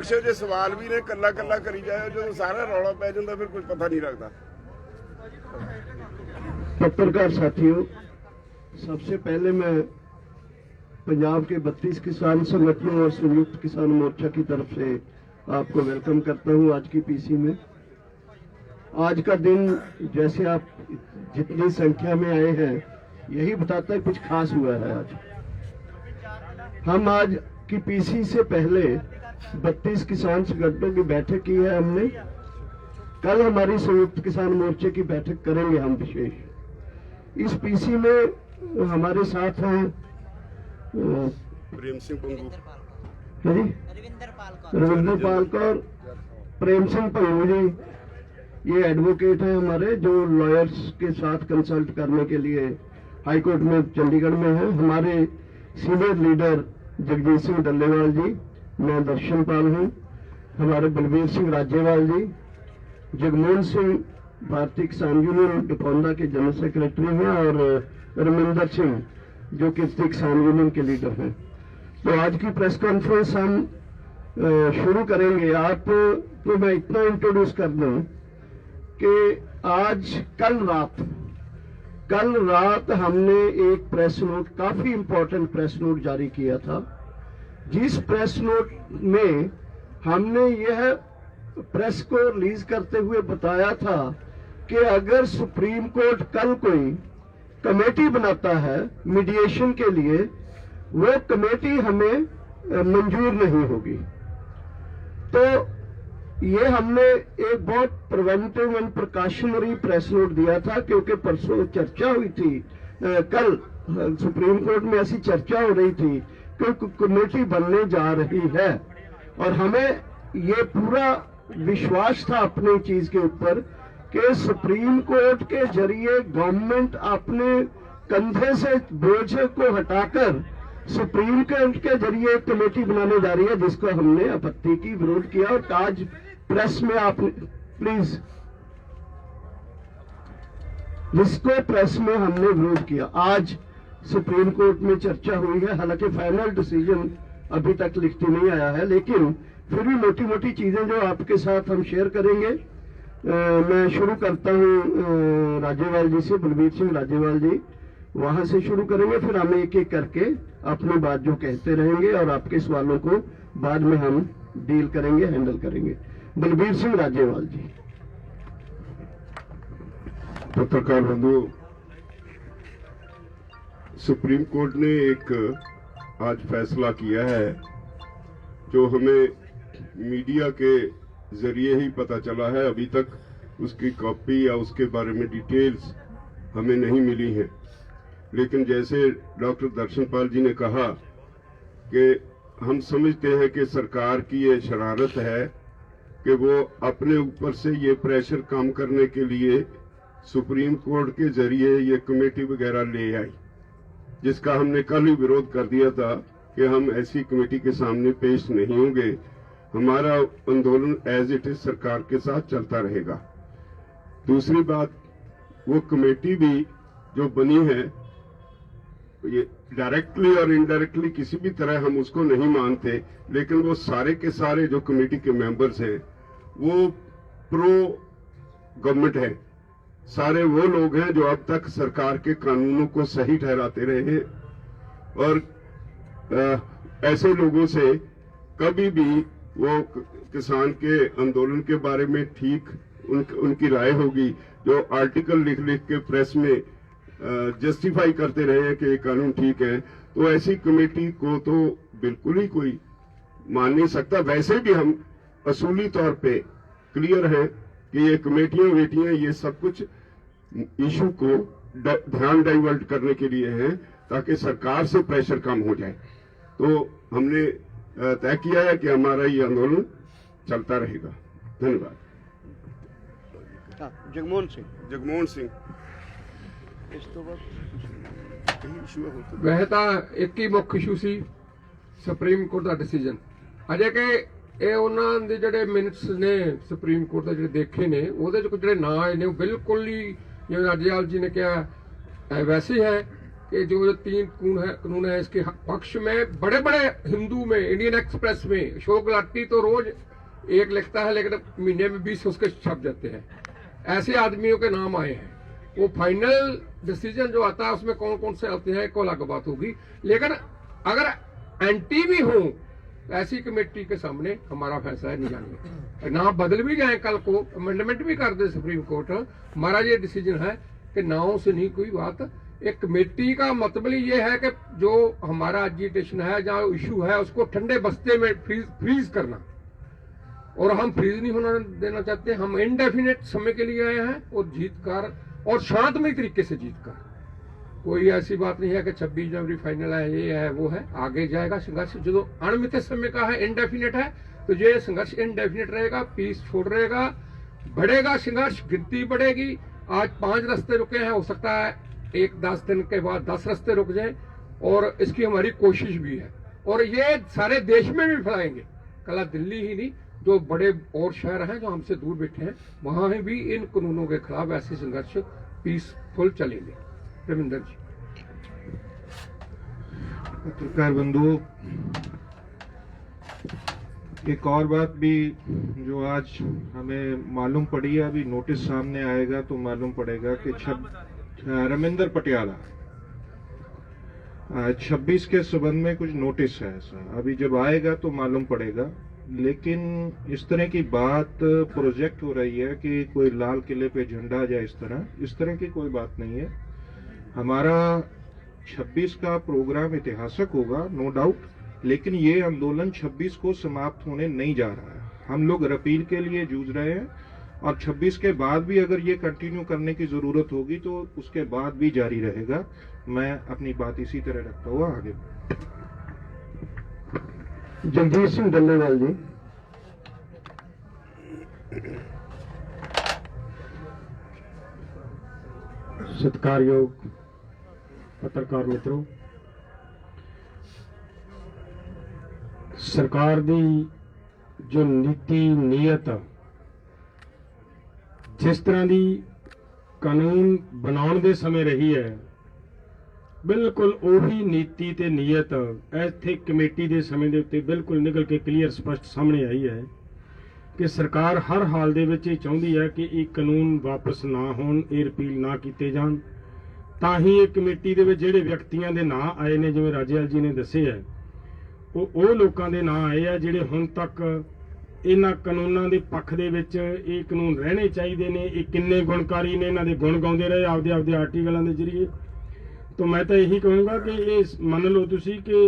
ਪੁੱਛੋ ਜੇ ਸਵਾਲ ਵੀ ਨੇ ਕੱਲਾ ਕੱਲਾ ਕਰੀ ਜਾਓ, ਜਦੋਂ ਸਾਰਾ ਰੌਲਾ ਪੈ ਜਾਂਦਾ ਫਿਰ ਕੁਝ ਪਤਾ नहीं लगता। पत्रकार साथियों, सबसे पहले मैं पंजाब के 32 किसान संगठनों और संयुक्त किसान मोर्चा की तरफ से आपको वेलकम करता हूं आज की पीसी में। आज का दिन जैसे आप जितनी संख्या में आए हैं यही बताता है कुछ खास हुआ है। आज हम आज की पीसी से पहले 32 किसान संगठनों की बैठक की है हमने। कल हमारी संयुक्त किसान मोर्चे की बैठक करेंगे हम विशेष। इस पीसी में हमारे साथ हैं प्रेम सिंह पंगू, रविंदर पाल कौर, प्रेम सिंह पंगू जी, ये एडवोकेट हैं हमारे जो लॉयर्स के साथ कंसल्ट करने के लिए हाई कोर्ट में चंडीगढ़ में हैं। हमारे सीनियर लीडर जगजीत सिंह डल्लेवाल जी, मैं दर्शन पाल हूँ, हमारे बलबीर सिंह राजेवाल जी, जगमोहन सिंह भारतीय किसान यूनियन डिपोंदा के जनरल सेक्रेटरी हैं और रमिंदर सिंह जो कीर्ति किसान यूनियन के लीडर हैं। तो आज की प्रेस कॉन्फ्रेंस हम शुरू करेंगे। आप तो मैं इतना इंट्रोड्यूस कर दूं कि आज कल रात हमने एक प्रेस नोट, काफी इंपॉर्टेंट प्रेस नोट जारी किया था, जिस प्रेस नोट में हमने यह प्रेस को रिलीज करते हुए बताया था कि अगर सुप्रीम कोर्ट कल कोई कमेटी बनाता है मीडिएशन के लिए, वो कमेटी हमें मंजूर नहीं होगी। तो ये हमने एक बहुत preventive and precautionary press note दिया था, क्योंकि परसों चर्चा हुई थी, कल सुप्रीम कोर्ट में ऐसी चर्चा हो रही थी कि कमेटी बनने जा रही है और हमें ये पूरा विश्वास था अपनी चीज के ऊपर कि सुप्रीम कोर्ट के जरिए गवर्नमेंट अपने कंधे से बोझ को हटाकर सुप्रीम कोर्ट के जरिए एक कमेटी बनाने जा रही है, जिसको हमने आपत्ति की, विरोध किया। और आज प्रेस में आप प्लीज, जिसको प्रेस में हमने विरोध किया, आज सुप्रीम कोर्ट में चर्चा हुई है। हालांकि फाइनल डिसीजन अभी तक लिखती नहीं आया है, लेकिन फिर भी मोटी मोटी चीजें जो आपके साथ हम शेयर करेंगे। मैं शुरू करता हूं राजेवाल जी से, बलबीर सिंह राजेवाल जी, वहां से शुरू करेंगे, फिर हम एक एक करके अपनी बात जो कहते रहेंगे और आपके सवालों को बाद में हम डील करेंगे, हैंडल करेंगे। बलबीर सिंह राजेवाल जी। पत्रकार बंधु, सुप्रीम कोर्ट ने एक आज फैसला किया है जो हमें मीडिया के जरिए ही पता चला है। अभी तक उसकी कॉपी या उसके बारे में डिटेल्स हमें नहीं मिली है, लेकिन जैसे डॉक्टर दर्शन पाल जी ने कहा कि हम समझते हैं कि सरकार की ये शरारत है कि वो अपने ऊपर से ये प्रेशर कम करने के लिए सुप्रीम कोर्ट के जरिए ये कमेटी वगैरह ले आई, जिसका हमने कल ही विरोध कर दिया था कि हम ऐसी कमेटी के सामने पेश नहीं होंगे। हमारा आंदोलन एज इट इज सरकार के साथ चलता रहेगा। दूसरी बात, वो कमेटी भी जो बनी है, ये डायरेक्टली और इनडायरेक्टली किसी भी तरह हम उसको नहीं मानते, लेकिन वो सारे के सारे जो कमेटी के मेंबर्स हैं वो प्रो गवर्नमेंट है। सारे वो लोग हैं जो अब तक सरकार के कानूनों को सही ठहराते रहे हैं और ऐसे लोगों से कभी भी वो किसान के आंदोलन के बारे में ठीक उनकी राय होगी जो आर्टिकल लिख लिख के प्रेस में जस्टिफाई करते रहे हैं कि ये कानून ठीक है, तो ऐसी कमेटी को तो बिल्कुल ही कोई मान नहीं सकता। वैसे भी हम असूली तौर पे क्लियर हैं कि ये कमेटियां ये सब कुछ इशू को ध्यान डाइवर्ट करने के लिए है ताकि सरकार से प्रेशर कम हो जाए। तो हमने तय किया है कि हमारा ये आंदोलन चलता रहेगा। धन्यवाद। जगमोहन सिंह वैसे तो एक ही मुख्य इशू सी सुप्रीम कोर्ट का डिसीजन, अजे कि ਇਹ ਉਹਨਾਂ ਦੇ ਜਿਹੜੇ ਮਿੰਟਸ ਨੇ ਸੁਪਰੀਮ ਕੋਰਟ ਦੇ ਜਿਹੜੇ ਦੇਖੇ ਨੇ ਉਹਦੇ ਚ ਜਿਹੜੇ ਨਾਂ ਆਏ ਨੇ ਉਹ ਬਿਲਕੁਲ ਹੀ ਜਿਵੇਂ ਰਾਜੇਵਾਲ ਜੀ ਨੇ ਕਿਹਾ ਵੈਸੇ ਹੈ कि जो 3 कानून है इसके पक्ष में बड़े बड़े हिंदू में, इंडियन एक्सप्रेस में अशोक गुलाटी तो रोज एक लिखता है लेकिन महीने में 20 उसके छप जाते हैं। ऐसे आदमियों के नाम आए हैं। वो फाइनल डिसीजन जो आता है उसमें कौन कौन से आते हैं को अलग बात होगी, लेकिन अगर एंटी भी हो ऐसी कमेटी के सामने हमारा फैसला है नहीं जाने, ना बदल भी जाए कल को, अमेंडमेंट भी कर दे सुप्रीम कोर्ट, हमारा ये डिसीजन है कि नाव से नहीं कोई बात। एक कमेटी का मतलब ये है कि जो हमारा एजिटेशन है, जहाँ इशू है, उसको ठंडे बस्ते में फ्रीज करना, और हम फ्रीज नहीं होना देना चाहते। हम इनडेफिनेट समय के लिए आए हैं और जीतकर और शांतमय तरीके से जीतकर, कोई ऐसी बात नहीं है कि 26 जनवरी फाइनल है, ये है वो है, आगे जाएगा संघर्ष। जो अनिश्चित समय का है, इनडेफिनेट है, तो ये संघर्ष इनडेफिनेट रहेगा, पीसफुल रहेगा, बढ़ेगा संघर्ष, गिनती बढ़ेगी। आज 5 रास्ते रुके हैं, हो सकता है 10 दिन के बाद 10 रास्ते रुक जाए, और इसकी हमारी कोशिश भी है, और ये सारे देश में भी फैलाएंगे। कल दिल्ली ही नहीं, जो बड़े और शहर हैं जो हमसे दूर बैठे हैं, वहां भी इन कानूनों के खिलाफ ऐसे संघर्ष पीसफुल चलेंगे। रविंदर जी। पत्रकार बंधुओं, एक और बात भी जो आज हमें मालूम पड़ी है, अभी नोटिस सामने आएगा तो मालूम पड़ेगा कि रविंदर पटियाला 26 के संबंध में कुछ नोटिस है ऐसा, अभी जब आएगा तो मालूम पड़ेगा। लेकिन इस तरह की बात प्रोजेक्ट हो रही है कि कोई लाल किले पे झंडा जाए, इस तरह की कोई बात नहीं है। हमारा 26 का प्रोग्राम ऐतिहासिक होगा, नो डाउट, लेकिन ये आंदोलन 26 को समाप्त होने नहीं जा रहा है। हम लोग रपील के लिए जूझ रहे हैं, और 26 के बाद भी अगर ये कंटिन्यू करने की जरूरत होगी तो उसके बाद भी जारी रहेगा। मैं अपनी बात इसी तरह रखता हुआ आगे। जगदीश सिंह डल्लेवाल जी। सत्कारयोग पत्रकार मित्रों, सरकार दी जो नीति नीयत जिस तरह की कानून बनाने दे समय रही है, बिल्कुल उही नीति ते नीयत इत्थे कमेटी दे समय दे उत्ते बिल्कुल निकल के क्लीयर स्पष्ट सामने आई है कि सरकार हर हाल दे विच ये चाहुंदी है कि ये कानून वापस ना होण, ये रिपील ना कीते जाण। तां ही ये कमेटी दे विच जिहड़े व्यक्तियां दे नां आए ने, जिवें राजेवाल जी ने दस्से है, ਉਹ ਲੋਕਾਂ ਦੇ ਨਾਂ ਆਏ ਆ ਜਿਹੜੇ ਹੁਣ ਤੱਕ ਇਹਨਾਂ ਕਾਨੂੰਨਾਂ ਦੇ ਪੱਖ ਦੇ ਵਿੱਚ ਇਹ ਕਾਨੂੰਨ ਰਹਿਣੇ ਚਾਹੀਦੇ ਨੇ। ਇਹ ਕਿੰਨੇ ਗੁਣਕਾਰੀ ਨੇ, ਇਹਨਾਂ ਦੇ ਗੁਣ ਗਾਉਂਦੇ ਰਹੇ ਆਪਦੇ ਆਰਟੀਕਲਾਂ ਦੇ ਜ਼ਰੀਏ। तो मैं तो यही कहूँगा कि ये मन लो तुसी कि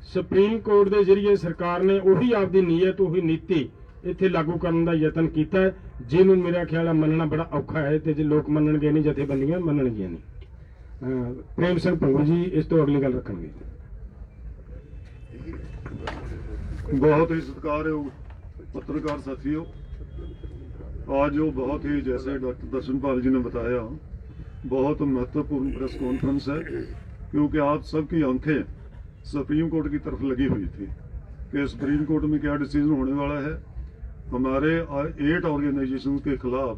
सुप्रीम कोर्ट के जरिए सरकार ने उही आपकी नीयत, उही नीति इत्थे लागू करने का यतन किया है, जिन्हों मेरा ख्याल है मनना बड़ा औखा है, तो जो लोग मनणगे नहीं, जथेबंदियां मनणगियां नहीं। प्रेम सिंह भंगू जी इस तो अगली गल रखेंगे। बहुत ही सत्कारयोग पत्रकार साथियों, आज जो बहुत ही, जैसे डॉक्टर दर्शनपाल जी ने बताया, बहुत महत्वपूर्ण प्रेस कॉन्फ्रेंस है, क्योंकि आप सबकी आंखें सुप्रीम कोर्ट की तरफ लगी हुई थी कि सुप्रीम कोर्ट में क्या डिसीजन होने वाला है। हमारे 8 ऑर्गेनाइजेशन के खिलाफ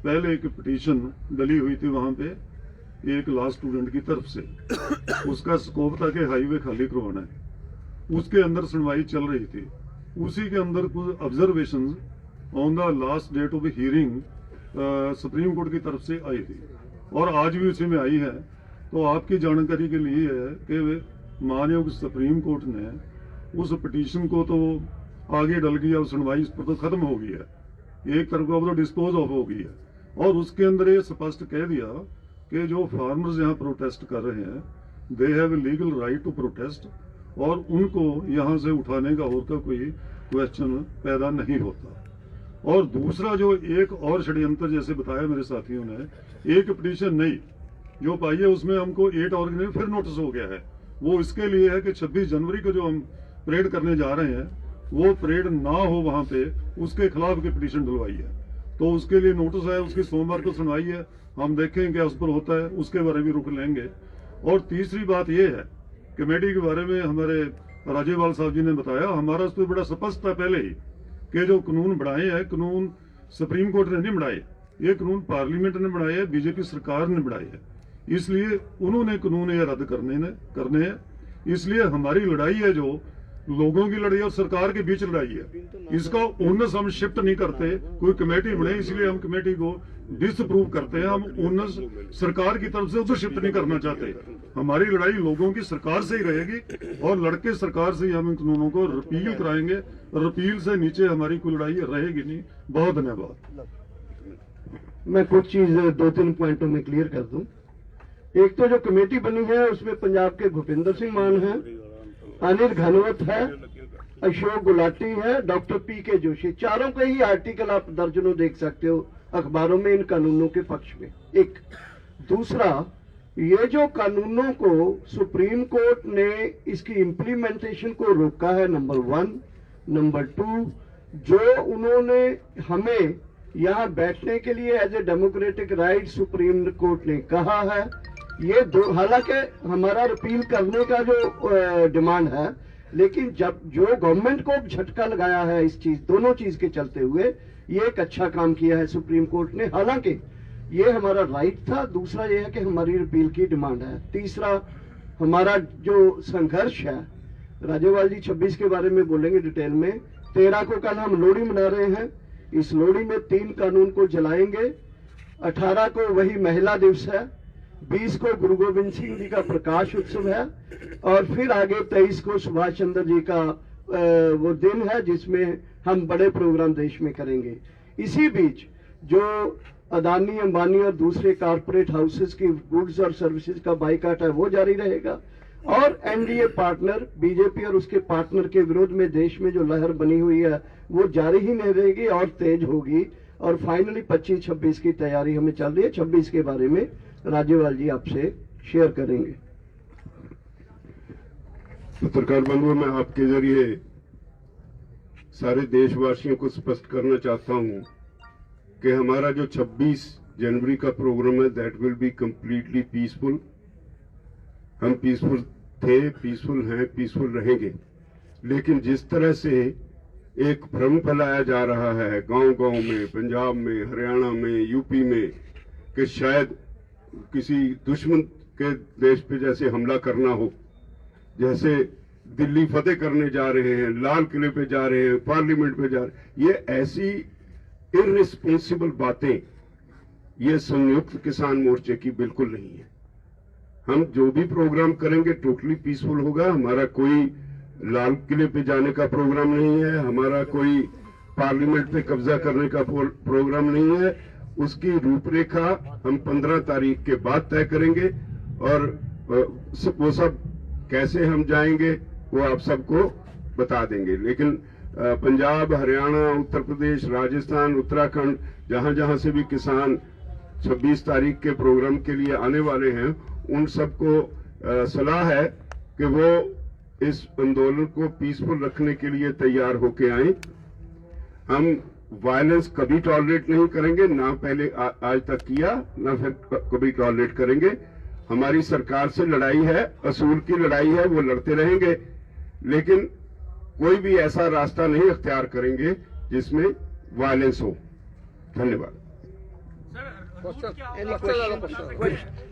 पहले एक पिटीशन डली हुई थी वहां पे एक लॉ स्टूडेंट की तरफ से, उसका स्कोप था कि हाईवे खाली करवाना है। उसके अंदर सुनवाई चल रही थी, उसी के अंदर कुछ observation on the last date of hearing supreme court की तरफ से आई थी, और आज भी उसी में आई है। तो आपकी जानकारी के लिए है कि मानयोग सुप्रीम कोर्ट ने उस पिटीशन को तो आगे डल गया, सुनवाई इस पर तो खत्म हो गई है, एक तरफ को तो डिस्पोज ऑफ हो गई है, और उसके अंदर ये स्पष्ट कह दिया कि जो फार्मर्स यहाँ प्रोटेस्ट कर रहे हैं, they have legal right to protest, और उनको यहाँ से उठाने का और का कोई क्वेश्चन पैदा नहीं होता। और दूसरा जो एक और षड्यंत्र जैसे बताया मेरे साथियों ने, एक पिटीशन नहीं जो पाई है उसमें हमको 8 ऑर्गेनाइजेशन फिर नोटिस हो गया है। वो इसके लिए है कि 26 जनवरी को जो हम परेड करने जा रहे हैं, वो परेड ना हो वहां पे, उसके खिलाफ की पिटीशन डलवाई है। तो उसके लिए नोटिस है, उसकी सोमवार को सुनवाई है, हम देखें क्या उस पर होता है, उसके बारे में रुक लेंगे। और तीसरी बात ये है, कमेटी के बारे में हमारे राजेवाल साहब जी ने बताया, हमारा उस पर बड़ा स्पष्ट था पहले ही कि जो कानून बनाए हैं, कानून सुप्रीम कोर्ट ने नहीं बनाए, ये कानून पार्लियामेंट ने बनाए हैं, बीजेपी सरकार ने बनाए हैं। इसलिए उन्होंने कानून ये रद्द करने हैं। इसलिए हमारी लड़ाई है जो लोगों की लड़ाई और सरकार के बीच लड़ाई है। इसका ओनस हम शिफ्ट नहीं करते, कोई कमेटी बने इसलिए हम कमेटी को डिसअप्रूव करते हैं। हम ओनस सरकार की तरफ से उधर शिफ्ट नहीं करना चाहते। हमारी लड़ाई लोगों की सरकार से ही रहेगी और लड़के सरकार से ही हम इन कानूनों को रिपील कराएंगे। रिपील से नीचे हमारी कोई लड़ाई रहेगी नहीं। बहुत धन्यवाद। मैं कुछ चीज 2-3 पॉइंटों में क्लियर कर दूं। एक तो जो कमेटी बनी है उसमें पंजाब के भूपिंदर सिंह मान है, अनिल घनवत है, अशोक गुलाटी है, डॉक्टर पी.के. जोशी। चारों के ही आर्टिकल आप दर्जनों देख सकते हो अखबारों में इन कानूनों के पक्ष में। एक दूसरा, ये जो कानूनों को सुप्रीम कोर्ट ने इसकी इम्प्लीमेंटेशन को रोका है, नंबर 1। नंबर 2, जो उन्होंने हमें यहाँ बैठने के लिए as a democratic right supreme court ने कहा है, ये दो, हालांकि हमारा रिपील करने का जो डिमांड है, लेकिन जब जो गवर्नमेंट को झटका लगाया है इस चीज, दोनों चीज के चलते हुए, ये एक अच्छा काम किया है सुप्रीम कोर्ट ने। हालांकि ये हमारा राइट था। दूसरा ये है कि हमारी रिपील की डिमांड है। तीसरा, हमारा जो संघर्ष है, राज्यपाल जी 26 के बारे में बोलेंगे डिटेल में। 13 को कल हम लोहड़ी मना रहे हैं। इस लोहड़ी में 3 कानून को जलाएंगे। 18 को वही महिला दिवस है। 20 को गुरु गोविंद सिंह जी का प्रकाश उत्सव है और फिर आगे 23 को सुभाष चंद्र जी का वो दिन है जिसमें हम बड़े प्रोग्राम देश में करेंगे। इसी बीच जो अदानी, अंबानी और दूसरे कारपोरेट हाउसेस की गुड्स और सर्विसेज का बाइकाट है वो जारी रहेगा और एनडीए पार्टनर बीजेपी और उसके पार्टनर के विरोध में देश में जो लहर बनी हुई है वो जारी ही नहीं रहेगी और तेज होगी। और फाइनली 25-26 की तैयारी हमें चल रही है। 26 के बारे में राज्यपाल जी आपसे शेयर करेंगे। पत्रकार बंधुओं, मैं आपके जरिए सारे देशवासियों को स्पष्ट करना चाहता हूं कि हमारा जो 26 जनवरी का प्रोग्राम है that will be completely peaceful. हम पीसफुल थे, पीसफुल हैं, पीसफुल रहेंगे। लेकिन जिस तरह से एक भ्रम फैलाया जा रहा है गांव-गांव में, पंजाब में, हरियाणा में, यूपी में, कि शायद किसी दुश्मन के देश पे जैसे हमला करना हो, जैसे दिल्ली फतेह करने जा रहे हैं, लाल किले पे जा रहे हैं, पार्लियामेंट पे जा रहे हैं, ये ऐसी इररिस्पॉन्सिबल बातें ये संयुक्त किसान मोर्चे की बिल्कुल नहीं है। हम जो भी प्रोग्राम करेंगे टोटली पीसफुल होगा। हमारा कोई लाल किले पे जाने का प्रोग्राम नहीं है, हमारा कोई पार्लियामेंट पे कब्जा करने का प्रोग्राम नहीं है। उसकी रूपरेखा हम 15 तारीख के बाद तय करेंगे और वो सब कैसे हम जाएंगे वो आप सबको बता देंगे। लेकिन पंजाब, हरियाणा, उत्तर प्रदेश, राजस्थान, उत्तराखंड, जहां जहां से भी किसान 26 तारीख के प्रोग्राम के लिए आने वाले हैं, उन सबको सलाह है कि वो इस आंदोलन को पीसफुल रखने के लिए तैयार होके आए। हम वायलेंस कभी टॉलरेट नहीं करेंगे, ना पहले आज तक किया, ना फिर कभी टॉलरेट करेंगे। हमारी सरकार से लड़ाई है, असूल की लड़ाई है, वो लड़ते रहेंगे, लेकिन कोई भी ऐसा रास्ता नहीं अख्तियार करेंगे जिसमें वायलेंस हो। धन्यवाद।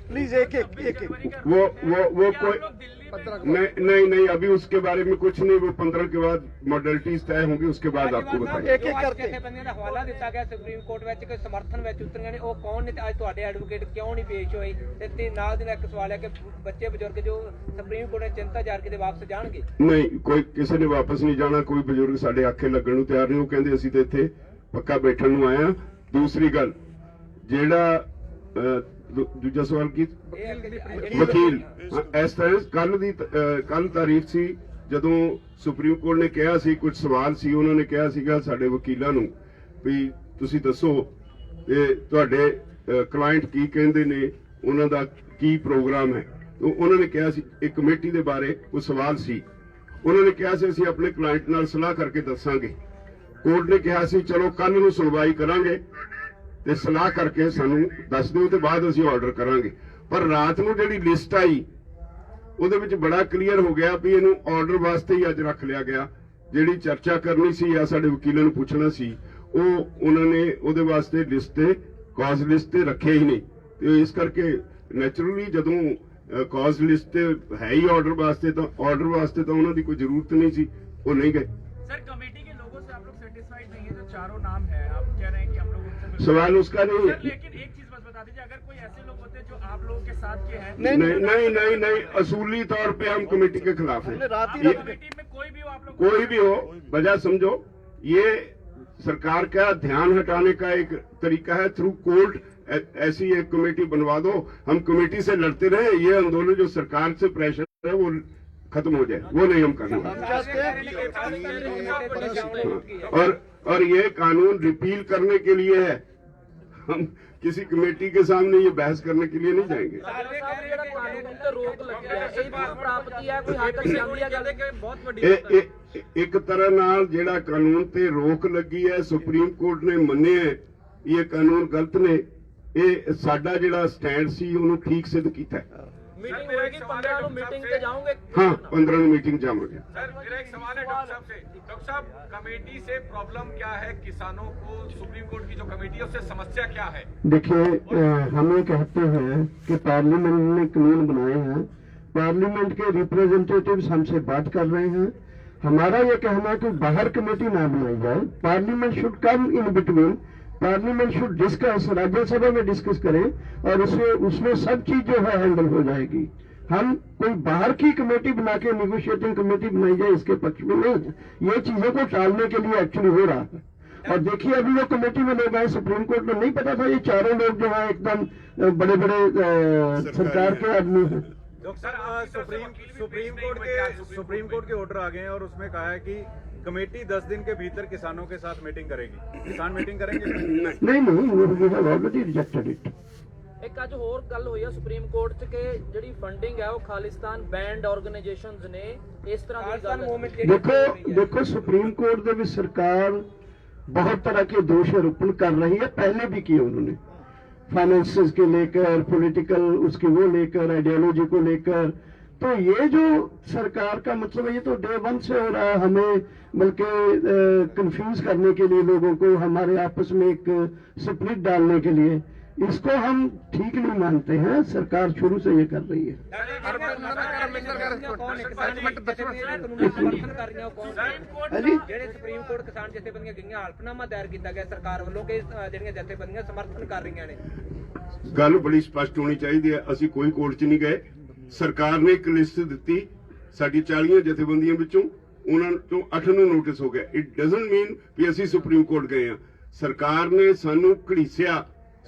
प्लीज एक वो कोई नहीं, अभी उसके बारे में कुछ नहीं। वो 15 के बाद मॉडलिटीज तय होंगी, उसके बाद आपको बताएंगे। एक करके हवाला दिता गया सुप्रीम कोर्ट में कोई समर्थन में उतरियां ने, वो कौन ने अज तुहाडे एडवोकेट क्यों नहीं पेश होए? ते नाल दी एक सवाल है कि बच्चे बुजुर्ग जो सुप्रीम कोर्ट ने चिंता जार के वापस जाणगे? नहीं, कोई किसी ने वापस नहीं जाना। कोई बुजुर्ग साडे आखे लगण नूं तैयार नहीं। वो कहंदे ਅਸੀਂ ਤੇ ਇੱਥੇ ਪੱਕਾ ਬੈਠਣ ਨੂੰ ਆਏ ਆ। दूसरी गल ਜਿਹੜਾ दूजा सवाल की वकील इस तरह कल तारीख सी ਜਦੋਂ ਸੁਪਰੀਮ ਕੋਰਟ ਨੇ ਕਿਹਾ ਸੀ, ਕੁਝ ਸਵਾਲ ਸੀ, ਉਹਨਾਂ ਨੇ ਕਿਹਾ ਸੀਗਾ ਸਾਡੇ ਵਕੀਲਾਂ ਨੂੰ ਵੀ ਤੁਸੀਂ ਦੱਸੋ ਇਹ ਤੁਹਾਡੇ ਕਲਾਇੰਟ ਕੀ ਕਹਿੰਦੇ ਨੇ, ਉਹਨਾਂ ਦਾ ਕੀ ਪ੍ਰੋਗਰਾਮ ਹੈ। तो ਉਹਨਾਂ ਨੇ ਕਿਹਾ ਸੀ ਇੱਕ ਕਮੇਟੀ ਦੇ ਬਾਰੇ ਕੋਈ ਸਵਾਲ ਸੀ, ਉਹਨਾਂ ਨੇ ਕਿਹਾ ਸੀ ਅਸੀਂ ਆਪਣੇ ਕਲਾਇੰਟ ਨਾਲ ਸਲਾਹ ਕਰਕੇ ਦੱਸਾਂਗੇ। ਕੋਰਟ ਨੇ ਕਿਹਾ ਸੀ ਚਲੋ ਕੱਲ ਨੂੰ ਸੁਣਵਾਈ ਕਰਾਂਗੇ ਤੇ ਸਲਾਹ ਕਰਕੇ ਸਾਨੂੰ ਦੱਸ ਦਿਓ ਤੇ ਬਾਅਦ ਅਸੀਂ ਆਰਡਰ ਕਰਾਂਗੇ। ਪਰ ਰਾਤ ਨੂੰ ਜਿਹੜੀ ਲਿਸਟ ਆਈ ਉਹਦੇ ਵਿੱਚ ਬੜਾ ਕਲੀਅਰ ਹੋ ਗਿਆ ਵੀ ਇਹਨੂੰ ਆਰਡਰ ਵਾਸਤੇ ਹੀ ਅੱਜ ਰੱਖ ਲਿਆ ਗਿਆ। ਜਿਹੜੀ ਚਰਚਾ ਕਰਨੀ ਸੀ ਜਾਂ ਸਾਡੇ ਵਕੀਲਾਂ ਨੂੰ ਪੁੱਛਣਾ ਸੀ ਉਹ ਉਹਨਾਂ ਨੇ ਉਹਦੇ ਵਾਸਤੇ ਲਿਸਟ ਤੇ ਕਾਜ਼ ਲਿਸਟ ਤੇ ਰੱਖਿਆ ਹੀ ਨਹੀਂ। ਤੇ ਇਸ ਕਰਕੇ ਨੈਚੁਰਲੀ ਜਦੋਂ ਕਾਜ਼ ਲਿਸਟ ਤੇ ਹੈ ਹੀ ਆਰਡਰ ਵਾਸਤੇ ਤਾਂ ਉਹਨਾਂ ਦੀ ਕੋਈ ਜ਼ਰੂਰਤ ਨਹੀਂ ਸੀ, ਉਹ नहीं गए। सर कमेटी के लोगों से आप लोग सेटिस्फाइड नहीं है? जो चारों नाम है आप कह रहे हैं कि हम लोग उनसे सवाल उसका नहीं सर, है। लेकिन एक चीज बस बता दीजिए, अगर कोई ऐसे लोग होते जो आप लोगों के साथ के हैं, नहीं, असूली तौर पे हम कमेटी के खिलाफ हैं। कमेटी में कोई भी हो आप लोग, कोई भी हो, वजह समझो, ये सरकार का ध्यान हटाने का एक तरीका है, थ्रू कोर्ट ऐसी एक कमेटी बनवा दो, हम कमेटी से लड़ते रहे, ये आंदोलन जो सरकार से प्रेशर है वो खत्म हो जाए, वो नहीं हम करना। और ये कानून रिपील करने के लिए है, हम किसी कमेटी के सामने ये बहस करने के लिए नहीं जाएंगे। एक तरह नाल जेड़ा कानून ते रोक लगी है, सुप्रीम कोर्ट ने मन्ने है ये कानून गलत ने, ये साडा जेड़ा स्टैंड सी उन्होंने ठीक सिद्ध किया है। मीटिंग होगी 15 ਨੂੰ मीटिंग ਤੇ ਜਾਓਗੇ? हाँ, 15 ਨੂੰ मीटिंग जाओगे। सर मेरा एक सवाल है डॉक्टर साहब से। डॉक्टर साहब, कमेटी से प्रॉब्लम क्या है? किसानों को सुप्रीम कोर्ट की जो कमेटी है उससे समस्या क्या है? देखिए, हम ये कहते हैं कि पार्लियामेंट ने कानून बनाए हैं, पार्लियामेंट के रिप्रेजेंटेटिव्स हमसे बात कर रहे हैं, हमारा ये कहना है कि बाहर कमेटी ना बनाई जाए, parliament should come in between, parliament should discuss, Rajya Sabha में डिस्कस करें और उसमें सब चीज जो है हैंडल हो जाएगी। हम कोई बाहर की कमेटी बना के निगोशिएटिंग कमेटी बनाई जाए इसके पक्ष में नहीं है, ये चीजों को टालने के लिए एक्चुअली हो रहा है। और देखिए, अभी जो कमेटी में लोग आए, सुप्रीम कोर्ट में नहीं पता था ये चारों लोग जो है एकदम बड़े बड़े सरकार के आदमी हैं। सुप्रीम कोर्ट के ऑर्डर आ गए हैं और उसमें कहा है कि कमेटी 10 दिन के भीतर किसानों के साथ मीटिंग करेगी। किसान मीटिंग करेंगे? नहीं, we have already rejected it। ਇੱਕ ਅੱਜ ਹੋਰ ਗੱਲ ਹੋਈ ਹੈ ਸੁਪਰੀਮ ਕੋਰਟ 'ਚ ਕਿ ਜਿਹੜੀ ਫੰਡਿੰਗ ਹੈ ਉਹ ਖਾਲਿਸਤਾਨ ਬੈਂਡ ਆਰਗੇਨਾਈਜੇਸ਼ਨਸ ਨੇ, ਇਸ ਤਰ੍ਹਾਂ ਦੀ ਗੱਲ देखो सुप्रीम कोर्ट ਦੇ ਵਿੱਚ सरकार बहुत तरह के दोष आरोपण कर रही है, पहले भी किए उन्होंने, फाइनेंसेस के लेकर, पॉलिटिकल उसकी वो लेकर, आइडियोलॉजी को लेकर। तो ये जो सरकार का मतलब है, ये तो डे वन से हो रहा है, हमें बल्कि कंफ्यूज करने के लिए, लोगों को हमारे आपस में एक स्प्लिट डालने के लिए, इसको हम ठीक नहीं मानते हैं। सरकार शुरू से ये कर रही है। ਜਿਹੜੇ ਸੁਪਰੀਮ ਕੋਰਟ ਕਿਸਾਨ ਜਥੇਬੰਦੀਆਂ ਗਈਆਂ, ਹਲਫਨਾਮਾ ਦਾਇਰ ਕੀਤਾ ਗਿਆ ਸਰਕਾਰ ਵੱਲੋਂ ਕਿ ਜਿਹੜੀਆਂ ਜਥੇਬੰਦੀਆਂ ਸਮਰਥਨ ਕਰ ਰਹੀਆਂ ਨੇ। ਗੱਲ ਬੜੀ ਸਪਸ਼ਟ ਹੋਣੀ ਚਾਹੀਦੀ ਹੈ, ਅਸੀਂ ਕੋਈ ਕੋਰਟ 'ਚ ਨਹੀਂ ਗਏ। ਸਰਕਾਰ ਨੇ ਇੱਕ ਲਿਸਟ ਦਿੱਤੀ, ਸਾਡੀ 40 ਜਥੇਬੰਦੀਆਂ ਵਿੱਚੋਂ ਉਹਨਾਂ ਤੋਂ 8 ਨੂੰ ਨੋਟਿਸ ਹੋ ਗਿਆ। ਇਟ ਡਜ਼ਨਟ ਮੀਨ ਵੀ ਅਸੀਂ ਸੁਪਰੀਮ ਕੋਰਟ ਗਏ ਆ। ਸਰਕਾਰ ਨੇ ਸਾਨੂੰ ਘੜੀਸਿਆ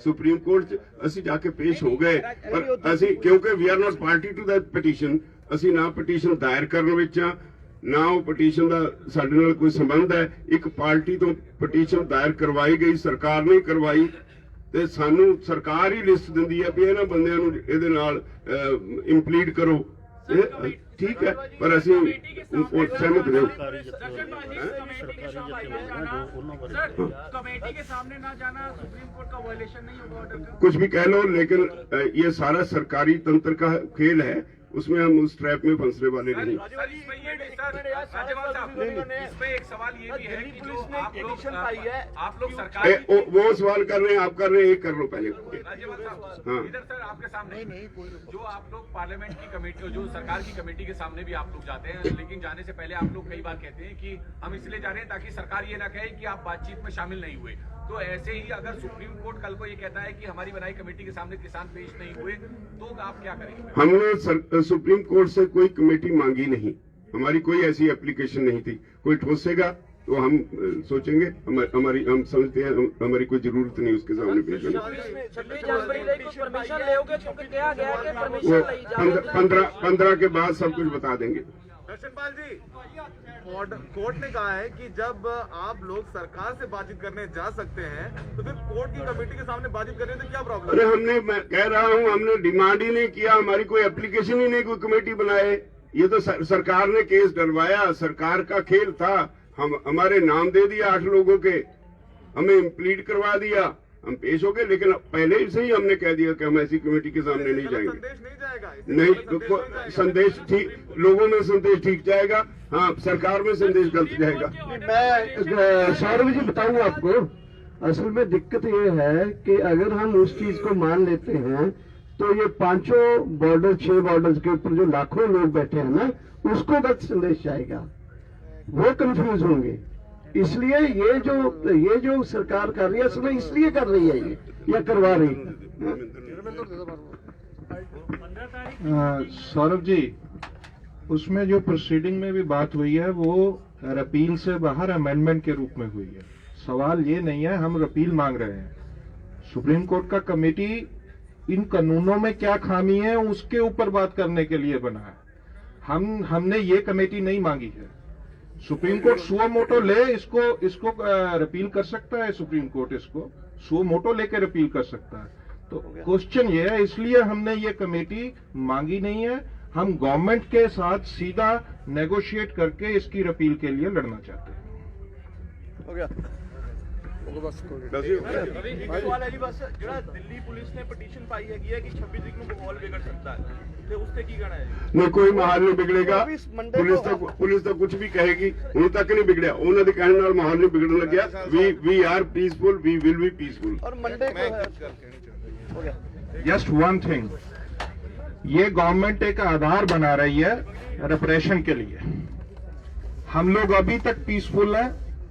ਸੁਪਰੀਮ ਕੋਰਟ 'ਚ, ਅਸੀਂ ਜਾ ਕੇ ਪੇਸ਼ ਹੋ ਗਏ, ਪਰ ਅਸੀਂ ਕਿਉਂਕਿ we are not party to that petition, ਅਸੀਂ ਨਾ ਪਟੀਸ਼ਨ ਦਾਇਰ ਕਰਨ ਵਿੱਚ ਆ, ਨਾ ਉਹ ਪਟੀਸ਼ਨ ਦਾ ਸਾਡੇ ਨਾਲ ਕੋਈ ਸੰਬੰਧ ਹੈ। ਇੱਕ ਪਾਰਟੀ ਤੋਂ ਪਟੀਸ਼ਨ ਦਾਇਰ ਕਰਵਾਈ ਗਈ, ਸਰਕਾਰ ਨੇ ਕਰਵਾਈ, ਤੇ ਸਾਨੂੰ ਸਰਕਾਰ ਹੀ ਲਿਸਟ ਦਿੰਦੀ ਹੈ ਵੀ ਇਹਨਾਂ ਬੰਦਿਆਂ ਨੂੰ ਇਹਦੇ ਨਾਲ ਇੰਪਲੀਡ ਕਰੋ। ठीक है, पर असि सहमत नहीं। कमेटी के सामने ना जाना सुप्रीम कोर्ट का वायलेशन नहीं होगा ऑर्डर का? कुछ भी कह लो, लेकिन ये सारा सरकारी तंत्र का खेल है, उसमें हम उस ट्रैप में फंसने वाले नहीं। इसमें एक सवाल ये भी है कि जो आप लोग सरकार वो सवाल कर रहे हैं, आप कर रहे हैं, एक कर लो पहले। हाँ, इधर सर आपके सामने जो आप लोग पार्लियामेंट की कमेटी, जो सरकार की कमेटी के सामने भी आप लोग जाते हैं, लेकिन जाने से पहले आप लोग कई बार कहते हैं कि हम इसलिए जा रहे हैं ताकि सरकार ये ना कहे कि आप बातचीत में शामिल नहीं हुए। तो ऐसे ही अगर सुप्रीम कोर्ट कल को ये कहता है कि हमारी बनाई कमेटी के सामने किसान पेश नहीं हुए, तो आप क्या करेंगे? हमने सुप्रीम कोर्ट से कोई कमेटी मांगी नहीं, हमारी कोई ऐसी एप्लीकेशन नहीं थी। कोई ठोसेगा तो हम सोचेंगे, हमारी हम समझते हैं हमारी कोई जरूरत नहीं उसके सामने पेश होने की। 26 जनवरी ਲਈ ਕੋਈ परमिशन लेओगे? क्योंकि किया गया है कि परमिशन ਲਈ जाओगे। 15 के बाद सब कुछ बता देंगे। दर्शनपाल जी, कोर्ट ने कहा है कि जब आप लोग सरकार से बातचीत करने जा सकते हैं तो फिर कोर्ट की कमेटी के सामने बातचीत करने से क्या प्रॉब्लम? अरे मैं कह रहा हूँ, हमने डिमांड ही नहीं किया, हमारी कोई एप्लीकेशन ही नहीं, कोई कमेटी बनाए। ये तो सरकार ने केस डलवाया, सरकार का खेल था। हमारे नाम दे दिया 8 लोगों के, हमें इम्प्लीड करवा दिया, हम पेश हो गए, लेकिन पहले से ही हमने कह दिया कि हम ऐसी कमेटी के सामने नहीं जाएंगे। संदेश नहीं जाएगा? नहीं, संदेश ठीक, लोगों में संदेश ठीक जाएगा, हाँ, सरकार में संदेश गलत जाएगा। मैं सौरभ जी बताऊं आपको, असल में दिक्कत ये है कि अगर हम उस चीज को मान लेते हैं तो ये 5 बॉर्डर 6 बॉर्डर्स के ऊपर जो लाखों लोग बैठे हैं ना, उसको गलत संदेश जाएगा, वो कंफ्यूज होंगे। इसलिए ये जो सरकार कर रही है असल में इसलिए कर रही है ये, या करवा रही है। सौरभ जी, उसमें जो प्रोसीडिंग में भी बात हुई है वो रिपील से बाहर अमेंडमेंट के रूप में हुई है। सवाल ये नहीं है हम रिपील मांग रहे हैं। सुप्रीम कोर्ट का कमेटी इन कानूनों में क्या खामी है उसके ऊपर बात करने के लिए बना है। हमने ये कमेटी नहीं मांगी है। सुप्रीम कोर्ट सुओ मोटो ले इसको रिपील कर सकता है। सुप्रीम कोर्ट इसको सुओ मोटो लेकर रिपील कर सकता है। तो क्वेश्चन ये है, इसलिए हमने ये कमेटी मांगी नहीं है। हम गवर्नमेंट के साथ सीधा नेगोशिएट करके इसकी रिपील के लिए लड़ना चाहते हैं। हो गया। सवाल है जी बस ਜਿਹੜਾ ਦਿੱਲੀ ਪੁਲਿਸ ਨੇ ਪਟੀਸ਼ਨ ਪਾਈ ਹੈਗੀ ਹੈ ਕਿ 26 ਤਰੀਕ ਨੂੰ ਮਾਹੌਲ ਵਿਗੜ ਸਕਦਾ ਹੈ ਤੇ ਉਸ ਤੇ ਕੀ ਕਹਿਣਾ ਹੈ ਜੀ? नहीं, कोई माहौल नहीं बिगड़ेगा। पुलिस तो कुछ भी कहेगी, ਹੁਣ ਤੱਕ नहीं बिगड़िया। ਉਹਨਾਂ ਦੇ ਕਹਿਣ ਨਾਲ ਮਾਹੌਲ नहीं बिगड़ने लग गया। We are peaceful, we will be peaceful. और मंडे को हो गया। जस्ट वन थिंग, ये गवर्नमेंट एक आधार बना रही है रिप्रेशन के लिए। हम लोग अभी तक पीसफुल हैं।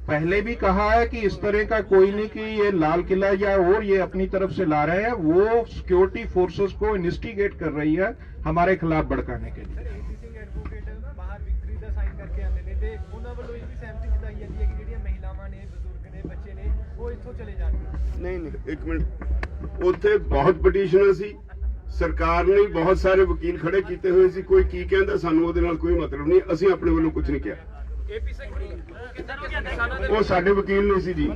पहले भी कहा है कि इस तरह का कोई नहीं कि ये लाल किला या और ये अपनी तरफ से ला रहे हैं। वो सिक्योरिटी फोर्सेस को इन्वेस्टिगेट कर रही है हमारे खिलाफ भड़काने के लिए। ਬਾਹਰ ਵਿਕਟਰੀ ਦਾ ਸਾਈਨ ਕਰਕੇ ਆਉਂਦੇ ਨੇ ਤੇ ਉਹਨਾਂ ਵੱਲੋਂ ਇਹ ਵੀ ਸਹਿਮਤੀ ਜਤਾਈ ਜਾਂਦੀ ਹੈ ਕਿ ਜਿਹੜੀਆਂ ਮਹਿਲਾਵਾਂ ਨੇ, ਬਜ਼ੁਰਗ ਨੇ, ਬੱਚੇ ਨੇ, ਉਹ ਇੱਥੋਂ ਚਲੇ ਜਾਣਗੇ। नहीं ਇੱਕ ਮਿੰਟ, ਉੱਥੇ ਬਹੁਤ ਪਟੀਸ਼ਨਾਂ ਸੀ, ਸਰਕਾਰ ਨੇ ਬਹੁਤ ਸਾਰੇ ਵਕੀਲ ਖੜੇ ਕੀਤੇ ਹੋਏ ਸੀ। ਕੋਈ ਕੀ ਕਹਿੰਦਾ ਸਾਨੂੰ ਉਹਦੇ ਨਾਲ ਕੋਈ ਮਤਲਬ ਨਹੀਂ। ਅਸੀਂ ਆਪਣੇ ਵੱਲੋਂ ਕੁਝ ਨਹੀਂ ਕਿਹਾ। ਏਪੀ ਸਿੰਘ ਕਿੱਧਰ ਹੋ ਗਿਆ? ਉਹ ਸਾਡੇ ਵਕੀਲ ਨਹੀਂ ਸੀ ਜੀ।